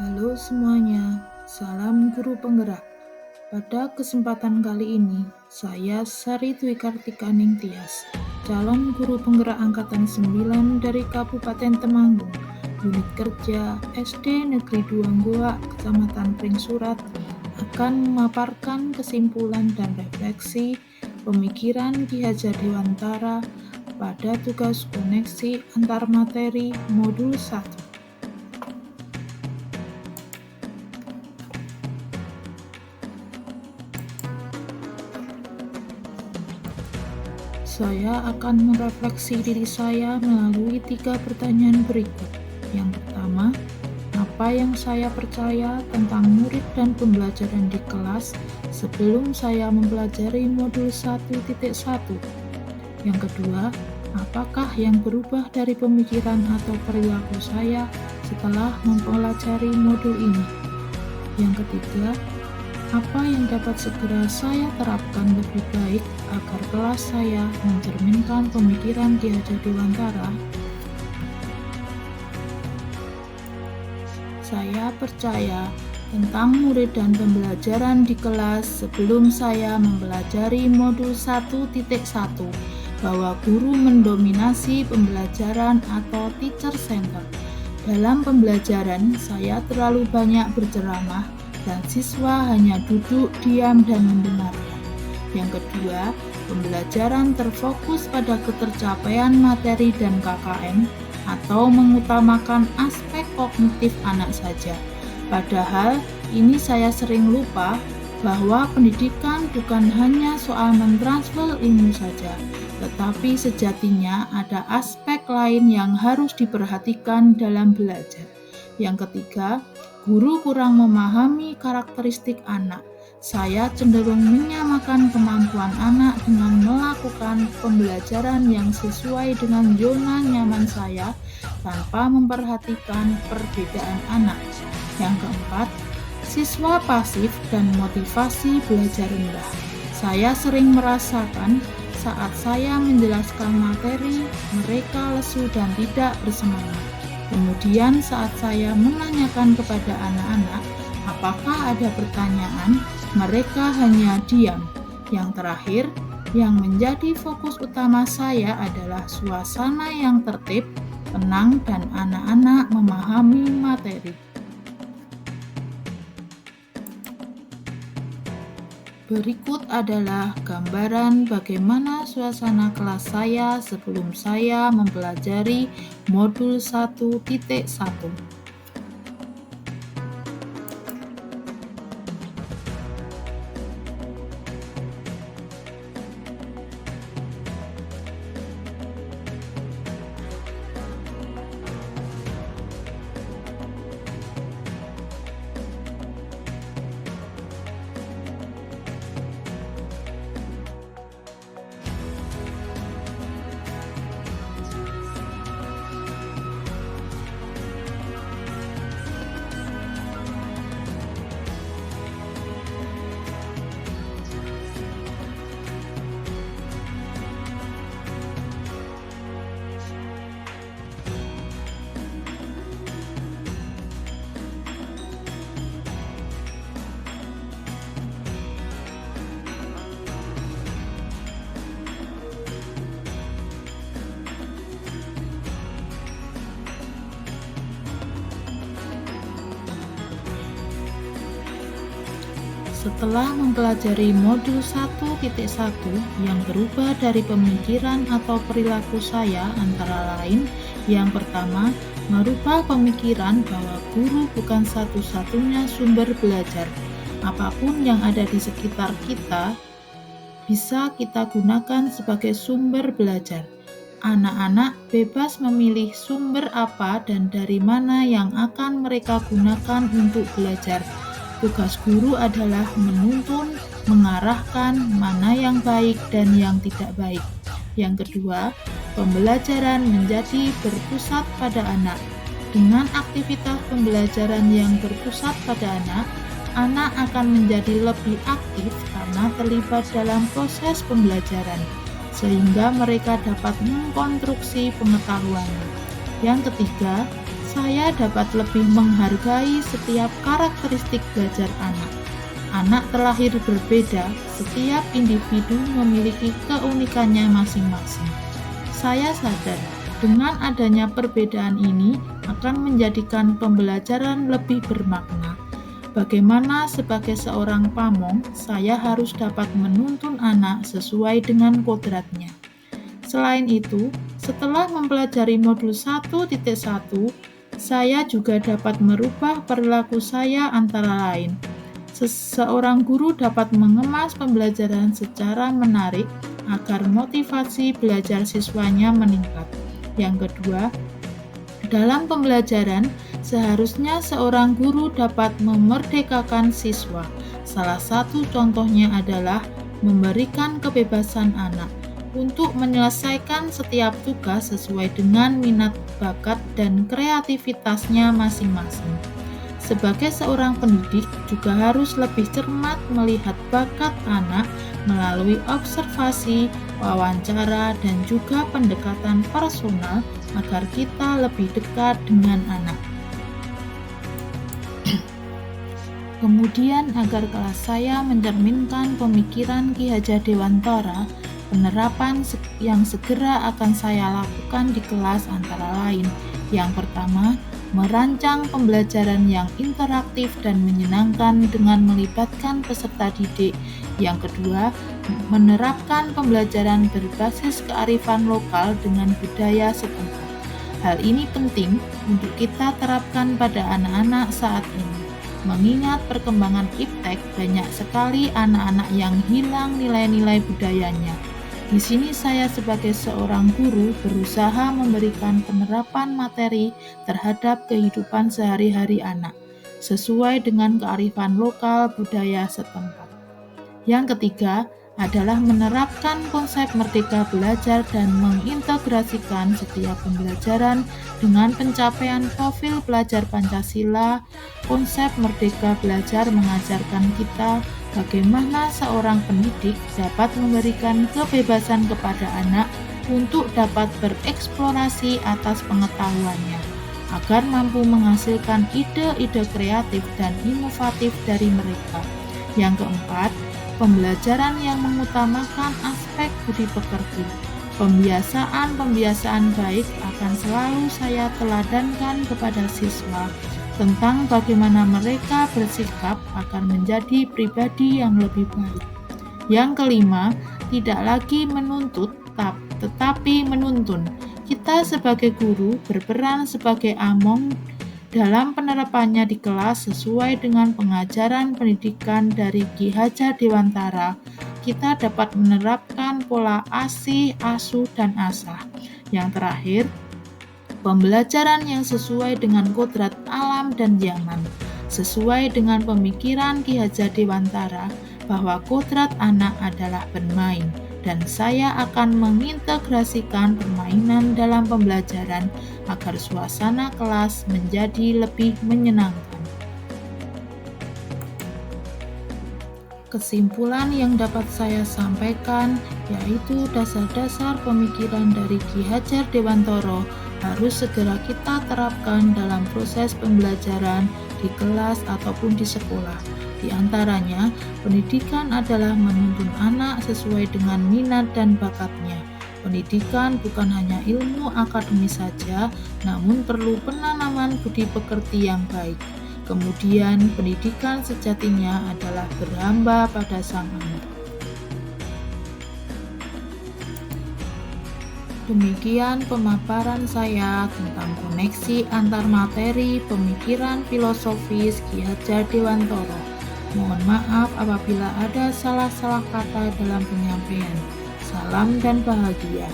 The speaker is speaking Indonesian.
Halo semuanya, salam guru penggerak. Pada kesempatan kali ini, saya Sari Dwi Kartika Ningtyas, calon guru penggerak Angkatan 9 dari Kabupaten Temanggung, unit kerja SD Negeri 2 Goa, Kecamatan Pringsurat, akan memaparkan kesimpulan dan refleksi pemikiran Ki Hajar Dewantara pada tugas koneksi antar materi modul 1. Saya akan merefleksi diri saya melalui 3 pertanyaan berikut. Yang pertama, apa yang saya percaya tentang murid dan pembelajaran di kelas sebelum saya mempelajari modul 1.1? Yang kedua, apakah yang berubah dari pemikiran atau perilaku saya setelah mempelajari modul ini? Yang ketiga, apa yang dapat segera saya terapkan lebih baik agar kelas saya mencerminkan pemikiran Ki Hajar Dewantara? Saya percaya tentang murid dan pembelajaran di kelas sebelum saya mempelajari modul 1.1 bahwa guru mendominasi pembelajaran atau teacher center. Dalam pembelajaran, saya terlalu banyak berceramah dan siswa hanya duduk diam dan mendengarkan. Yang kedua, pembelajaran terfokus pada ketercapaian materi dan KKM atau mengutamakan aspek kognitif anak saja. Padahal ini saya sering lupa bahwa pendidikan bukan hanya soal mentransfer ilmu saja, tetapi sejatinya ada aspek lain yang harus diperhatikan dalam belajar. Yang ketiga, guru kurang memahami karakteristik anak. Saya cenderung menyamakan kemampuan anak dengan melakukan pembelajaran yang sesuai dengan zona nyaman saya tanpa memperhatikan perbedaan anak. Yang keempat, siswa pasif dan motivasi belajar rendah. Saya sering merasakan saat saya menjelaskan materi, mereka lesu dan tidak bersemangat. Kemudian saat saya menanyakan kepada anak-anak apakah ada pertanyaan, mereka hanya diam. Yang terakhir, yang menjadi fokus utama saya adalah suasana yang tertib, tenang, dan anak-anak memahami materi. Berikut adalah gambaran bagaimana suasana kelas saya sebelum saya mempelajari modul 1.1. Setelah mempelajari modul 1.1 yang berubah dari pemikiran atau perilaku saya antara lain, yang pertama, merubah pemikiran bahwa guru bukan satu-satunya sumber belajar. Apapun yang ada di sekitar kita bisa kita gunakan sebagai sumber belajar. Anak-anak bebas memilih sumber apa dan dari mana yang akan mereka gunakan untuk belajar. Tugas guru adalah menuntun, mengarahkan mana yang baik dan yang tidak baik. Yang kedua, pembelajaran menjadi berpusat pada anak. Dengan aktivitas pembelajaran yang berpusat pada anak akan menjadi lebih aktif karena terlibat dalam proses pembelajaran, sehingga mereka dapat mengkonstruksi pengetahuan. Yang ketiga, saya dapat lebih menghargai setiap karakteristik belajar anak. Anak terlahir berbeda, setiap individu memiliki keunikannya masing-masing. Saya sadar, dengan adanya perbedaan ini akan menjadikan pembelajaran lebih bermakna. Bagaimana sebagai seorang pamong, saya harus dapat menuntun anak sesuai dengan kodratnya. Selain itu, setelah mempelajari modul 1.1, saya juga dapat merubah perilaku saya antara lain. Seorang guru dapat mengemas pembelajaran secara menarik agar motivasi belajar siswanya meningkat. Yang kedua, dalam pembelajaran, seharusnya seorang guru dapat memerdekakan siswa. Salah satu contohnya adalah memberikan kebebasan anak untuk menyelesaikan setiap tugas sesuai dengan minat, bakat, dan kreativitasnya masing-masing. Sebagai seorang pendidik, juga harus lebih cermat melihat bakat anak melalui observasi, wawancara, dan juga pendekatan personal agar kita lebih dekat dengan anak. Kemudian, agar kelas saya mencerminkan pemikiran Ki Hajar Dewantara, penerapan yang segera akan saya lakukan di kelas antara lain. Yang pertama, merancang pembelajaran yang interaktif dan menyenangkan dengan melibatkan peserta didik. Yang kedua, menerapkan pembelajaran berbasis kearifan lokal dengan budaya setempat. Hal ini penting untuk kita terapkan pada anak-anak saat ini. Mengingat perkembangan iptek, banyak sekali anak-anak yang hilang nilai-nilai budayanya. Di sini saya sebagai seorang guru berusaha memberikan penerapan materi terhadap kehidupan sehari-hari anak, sesuai dengan kearifan lokal budaya setempat. Yang ketiga adalah menerapkan konsep merdeka belajar dan mengintegrasikan setiap pembelajaran dengan pencapaian profil pelajar Pancasila. Konsep merdeka belajar mengajarkan kita bagaimana seorang pendidik dapat memberikan kebebasan kepada anak untuk dapat bereksplorasi atas pengetahuannya, agar mampu menghasilkan ide-ide kreatif dan inovatif dari mereka. Yang keempat, pembelajaran yang mengutamakan aspek budi pekerti. Pembiasaan baik akan selalu saya teladankan kepada siswa tentang bagaimana mereka bersikap akan menjadi pribadi yang lebih baik. Yang kelima, tidak lagi menuntut tetapi menuntun. Kita sebagai guru berperan sebagai among dalam penerapannya di kelas sesuai dengan pengajaran pendidikan dari Ki Hajar Dewantara. Kita dapat menerapkan pola asih, asuh, dan asah. Yang terakhir, pembelajaran yang sesuai dengan kodrat alam dan zaman, sesuai dengan pemikiran Ki Hajar Dewantara bahwa kodrat anak adalah bermain, dan saya akan mengintegrasikan permainan dalam pembelajaran agar suasana kelas menjadi lebih menyenangkan. Kesimpulan yang dapat saya sampaikan yaitu dasar-dasar pemikiran dari Ki Hajar Dewantara harus segera kita terapkan dalam proses pembelajaran di kelas ataupun di sekolah. Di antaranya, pendidikan adalah menuntun anak sesuai dengan minat dan bakatnya. Pendidikan bukan hanya ilmu akademis saja, namun perlu penanaman budi pekerti yang baik. Kemudian, pendidikan sejatinya adalah berhamba pada Sang Anak. Demikian pemaparan saya tentang koneksi antar materi pemikiran filosofis Ki Hajar Dewantara. Mohon maaf apabila ada salah-salah kata dalam penyampaian. Salam dan bahagia.